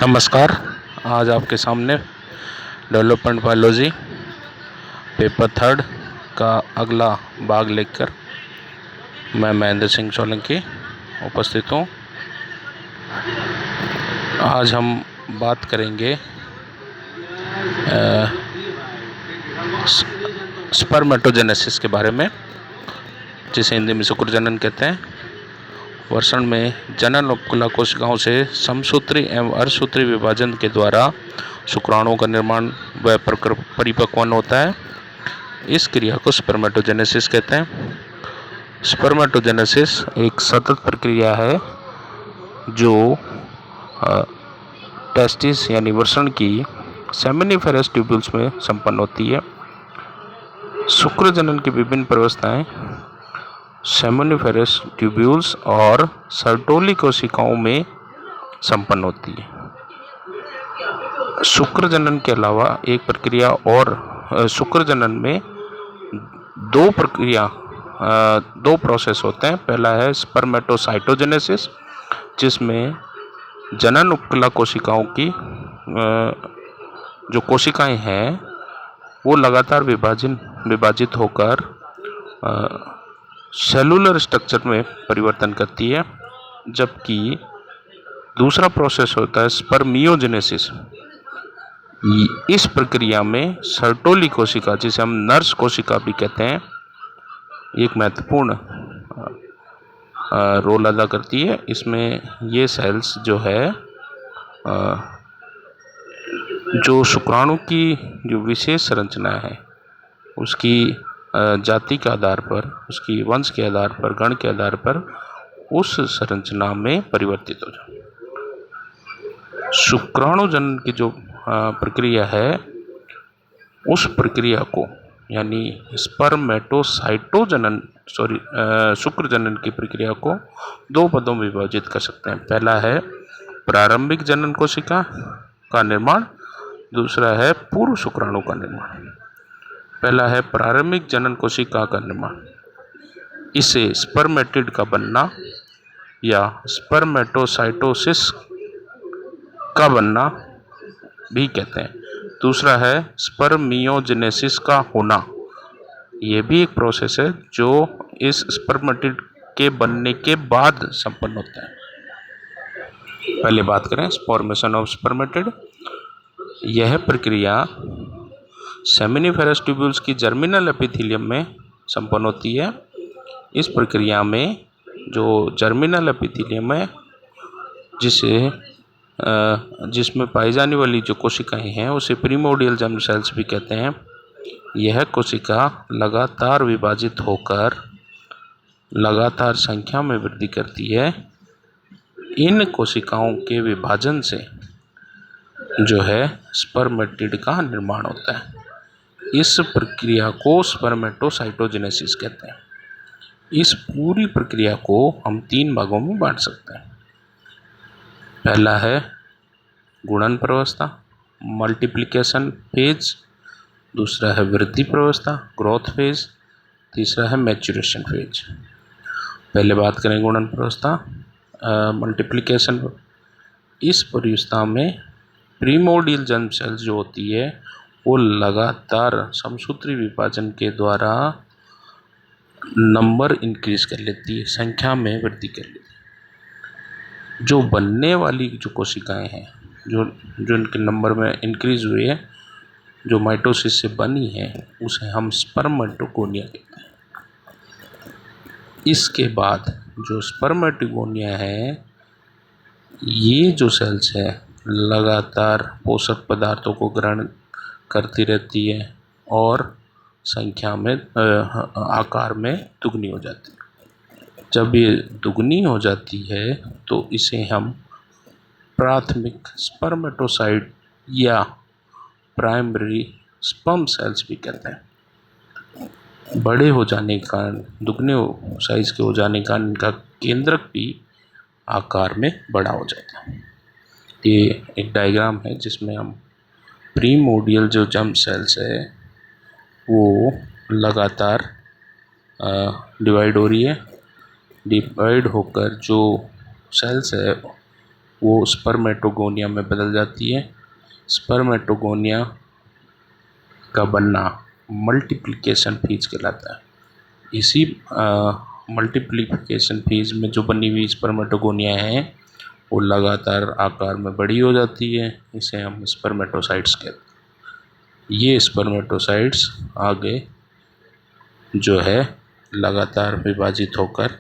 नमस्कार। आज आपके सामने डेवलपमेंट बायोलॉजी पेपर 3 का अगला भाग लेकर मैं महेंद्र सिंह सोलंकी उपस्थित हूँ। आज हम बात करेंगे स्पर्मेटोजेनेसिस के बारे में, जिसे हिंदी में शुक्र जनन कहते हैं। वर्षण में जनन उपकला कोशिकाओं से समसूत्री एवं अर्धसूत्री विभाजन के द्वारा शुक्राणुओं का निर्माण व परिपक्वन होता है। इस क्रिया को स्पर्मेटोजेनेसिस कहते हैं। स्पर्मेटोजेनेसिस एक सतत प्रक्रिया है जो टेस्टिस यानी वर्षण की सेमिनिफेरस ट्यूब्यूल्स में संपन्न होती है। शुक्र जनन की विभिन्न प्रवस्थाएं सेमिनिफेरस ट्यूब्यूल्स और सर्टोली कोशिकाओं में संपन्न होती है। शुक्र जनन के अलावा एक प्रक्रिया और शुक्र जनन में दो प्रोसेस होते हैं। पहला है स्पर्मेटोसाइटोजेनेसिस, जिसमें जनन उपकला कोशिकाओं की जो कोशिकाएं हैं वो लगातार विभाजित होकर सेलुलर स्ट्रक्चर में परिवर्तन करती है। जबकि दूसरा प्रोसेस होता है स्पर्मियोजेनेसिस। इस प्रक्रिया में सर्टोली कोशिका, जिसे हम नर्स कोशिका भी कहते हैं, एक महत्वपूर्ण रोल अदा करती है। इसमें ये सेल्स जो है जो शुक्राणु की जो विशेष संरचना है उसकी जाति के आधार पर, उसकी वंश के आधार पर, गण के आधार पर उस संरचना में परिवर्तित हो जाए। शुक्राणु जनन की जो प्रक्रिया है उस प्रक्रिया को यानी शुक्र जनन की प्रक्रिया को दो पदों में विभाजित कर सकते हैं। पहला है प्रारंभिक जनन कोशिका का निर्माण, दूसरा है पूर्व शुक्राणु का निर्माण। पहला है प्रारंभिक जनन कोशिका का निर्माण। इसे स्पर्मेटिड का बनना या स्पर्मेटोसाइटोसिस का बनना भी कहते हैं। दूसरा है स्पर्मियोजेनेसिस का होना। यह भी एक प्रोसेस है जो इस स्पर्मेटिड के बनने के बाद संपन्न होता है। पहले बात करें फॉर्मेशन ऑफ स्पर्मेटिड। यह प्रक्रिया सेमिनिफेरस ट्यूब्यूल्स की जर्मिनल एपिथेलियम में संपन्न होती है। इस प्रक्रिया में जो जर्मिनल एपिथेलियम है, जिसमें पाई जाने वाली जो कोशिकाएं हैं उसे प्रीमोर्डियल जर्म सेल्स भी कहते हैं। यह कोशिका लगातार विभाजित होकर लगातार संख्या में वृद्धि करती है। इन कोशिकाओं के विभाजन से जो है स्पर्मेटिड का निर्माण होता है। इस प्रक्रिया को स्पर्मेटोसाइटोजेनेसिस कहते हैं। इस पूरी प्रक्रिया को हम 3 भागों में बांट सकते हैं। पहला है गुणन प्रवस्था, मल्टीप्लिकेशन फेज। दूसरा है वृद्धि प्रवस्था, ग्रोथ फेज। तीसरा है मैच्यूरेशन फेज। पहले बात करें गुणन प्रवस्था, मल्टीप्लिकेशन। इस प्रवस्था में प्रीमोर्डियल जर्म सेल्स जो होती है वो लगातार समसूत्री विभाजन के द्वारा नंबर इंक्रीज कर लेती है, संख्या में वृद्धि कर लेती है। जो बनने वाली जो कोशिकाएं हैं जो इनके नंबर में इंक्रीज हुए हैं, जो माइटोसिस से बनी है, उसे हम स्पर्मेटोगोनिया कहते हैं। इसके बाद जो स्पर्मेटोगोनिया है, ये जो सेल्स है लगातार पोषक पदार्थों को ग्रहण करती रहती है और संख्या में आकार में दुगनी हो जाती है। जब ये दुगनी हो जाती है तो इसे हम प्राथमिक स्पर्मेटोसाइट या प्राइमरी स्पर्म सेल्स भी कहते हैं। बड़े हो जाने के कारण, दुगने साइज के हो जाने के कारण इनका केंद्रक भी आकार में बड़ा हो जाता है। ये एक डायग्राम है जिसमें हम प्रीमोर्डियल जो जर्म सेल्स है वो लगातार डिवाइड हो रही है। डिवाइड होकर जो सेल्स है वो स्पर्मेटोगोनिया में बदल जाती है। स्पर्मेटोगोनिया का बनना मल्टीप्लिकेशन फेज कहलाता है। इसी मल्टीप्लिकेशन फेज में जो बनी हुई स्पर्मेटोगोनिया है वो लगातार आकार में बड़ी हो जाती है, इसे हम स्पर्मेटोसाइट्स कहते हैं। ये स्पर्मेटोसाइट्स आगे जो है लगातार विभाजित होकर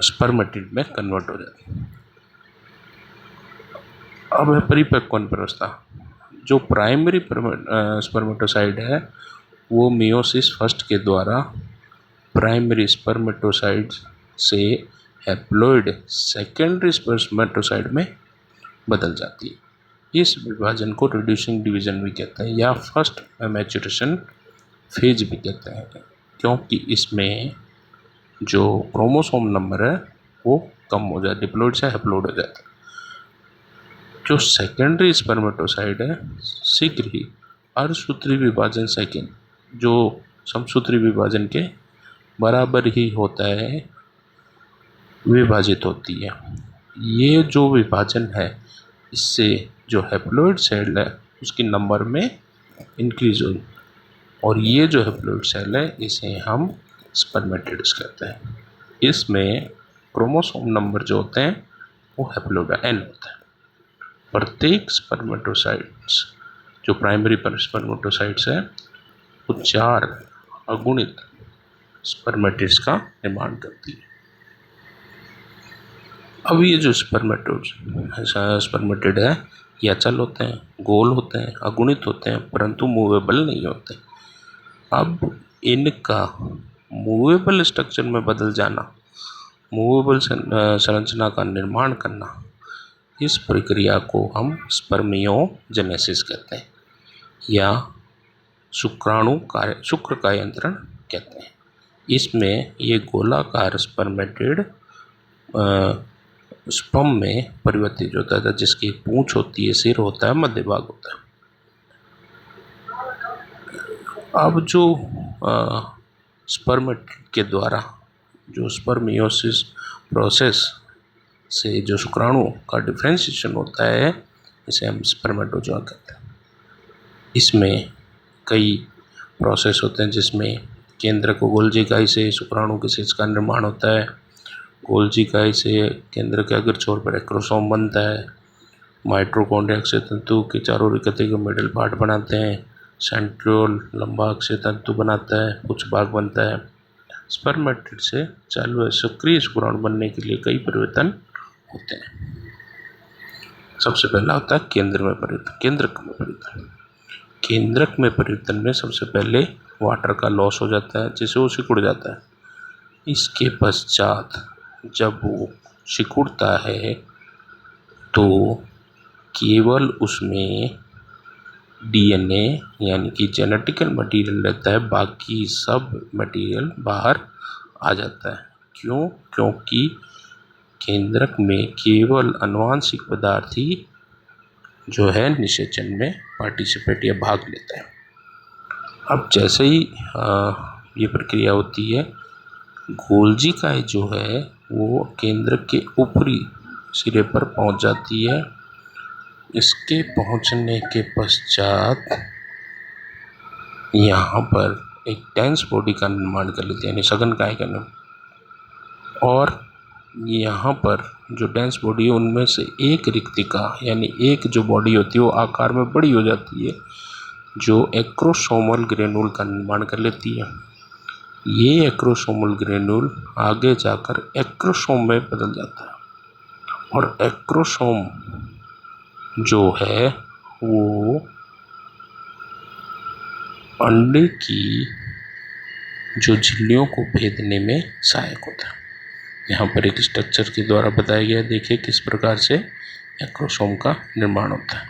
स्पर्मेटिड में कन्वर्ट हो जाती है। अब है परिपक्वन प्रावस्था। जो प्राइमरी स्पर्मेटोसाइट है वो मियोसिस फर्स्ट के द्वारा प्राइमरी स्पर्मेटोसाइट से हैप्लॉइड सेकेंडरी स्पर्मेटोसाइट में बदल जाती है। इस विभाजन को रिड्यूसिंग डिवीजन भी कहते हैं या फर्स्ट मैच्योरेशन फेज भी कहते हैं, क्योंकि इसमें जो क्रोमोसोम नंबर है वो कम हो जाए, डिप्लॉइड से हैप्लॉइड हो जाता है। जो सेकेंडरी स्पर्मेटोसाइट है शीघ्र ही अर्धसूत्री विभाजन सेकेंड जो समसूत्री विभाजन के बराबर ही होता है विभाजित होती है। ये जो विभाजन है इससे जो हैप्लॉइड सेल है उसकी नंबर में इंक्रीज हो, और ये जो हैप्लॉइड सेल है इसे हम स्पर्मेटिड्स कहते हैं। इसमें क्रोमोसोम नंबर जो होते हैं वो हैप्लॉइड n होता है। प्रत्येक स्पर्मेटोसाइट्स जो प्राइमरी स्पर्मेटोसाइट्स है वो 4 अगुणित स्पर्मेटिड्स का निर्माण करती है। अब ये जो स्पर्मेटिड है ये अचल होते हैं, गोल होते हैं, अगुणित होते हैं, परंतु मूवेबल नहीं होते। अब इनका मूवेबल स्ट्रक्चर में बदल जाना, मूवेबल संरचना का निर्माण करना, इस प्रक्रिया को हम स्पर्मियोजेनेसिस कहते हैं या शुक्र का यंत्रण कहते हैं। इसमें ये गोलाकार स्पर्मेटिड स्पर्म में परिवर्तित होता है, जिसकी पूंछ होती है, सिर होता है, मध्य भाग होता है। अब जो स्पर्मेटिड के द्वारा जो स्पर्मियोसिस प्रोसेस से जो शुक्राणु का डिफ्रेंशिएशन होता है इसे हम स्पर्मेटोजोआ कहते हैं। इसमें कई प्रोसेस होते हैं जिसमें केंद्रक गोल्जी इकाई से शुक्राणु के शिश का निर्माण होता है। गोल्जी इकाई से केंद्र के अग्र छोर पर एक्रोसोम बनता है। माइटोकॉन्ड्रिया अक्षय तंतु के चारों ओर इकट्ठे को मिडल पार्ट बनाते हैं। सेंट्रियोल लंबा अक्षय तंतु बनाता है, कुछ भाग बनता है। स्पर्मेटिड से चालू है सक्रिय शुक्राणु बनने के लिए कई परिवर्तन होते हैं। सबसे पहला होता है केंद्रक में परिवर्तन। केंद्रक में परिवर्तन में सबसे पहले वाटर का लॉस हो जाता है जिससे वो सिकुड़ जाता है। इसके पश्चात जब वो सिकुड़ता है तो केवल उसमें डीएनए यानी कि जेनेटिकल मटेरियल रहता है, बाकी सब मटेरियल बाहर आ जाता है। क्यों? क्योंकि केंद्रक में केवल आनुवांशिक पदार्थ ही जो है निषेचन में पार्टिसिपेट या भाग लेता है। अब जैसे ही ये प्रक्रिया होती है, गोल्जी इकाई जो है वो केंद्रक के ऊपरी सिरे पर पहुंच जाती है। इसके पहुंचने के पश्चात यहाँ पर एक डेंस बॉडी का निर्माण कर लेती है, यानी सघन काय का निर्माण। और यहाँ पर जो डेंस बॉडी है उनमें से एक रिक्तिका यानी एक जो बॉडी होती है वो आकार में बड़ी हो जाती है, जो एक्रोसोमल ग्रेनुल का निर्माण कर लेती है। ये एक्रोसोमल ग्रेनुल आगे जाकर एक्रोसोम में बदल जाता है और एक्रोसोम जो है वो अंडे की जो झिल्लियों को भेदने में सहायक होता है। यहाँ पर एक स्ट्रक्चर के द्वारा बताया गया है, देखिए किस प्रकार से एक्रोसोम का निर्माण होता है।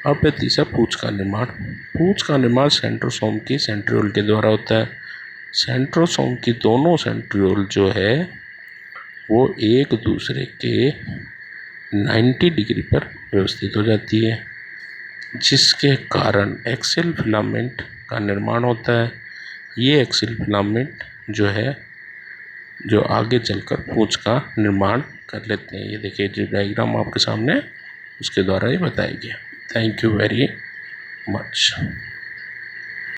अब है तीसरा पूंछ का निर्माण। पूंछ का निर्माण सेंट्रोसोम की सेंट्रियोल के द्वारा होता है। सेंट्रोसोम की दोनों सेंट्रियोल जो है वो एक दूसरे के 90 डिग्री पर व्यवस्थित हो जाती है, जिसके कारण एक्सियल फिलामेंट का निर्माण होता है। ये एक्सियल फिलामेंट जो है जो आगे चलकर पूंछ का निर्माण कर लेते हैं। ये देखिए जो डायग्राम आपके सामने उसके द्वारा ही बताया गया। Thank you very much.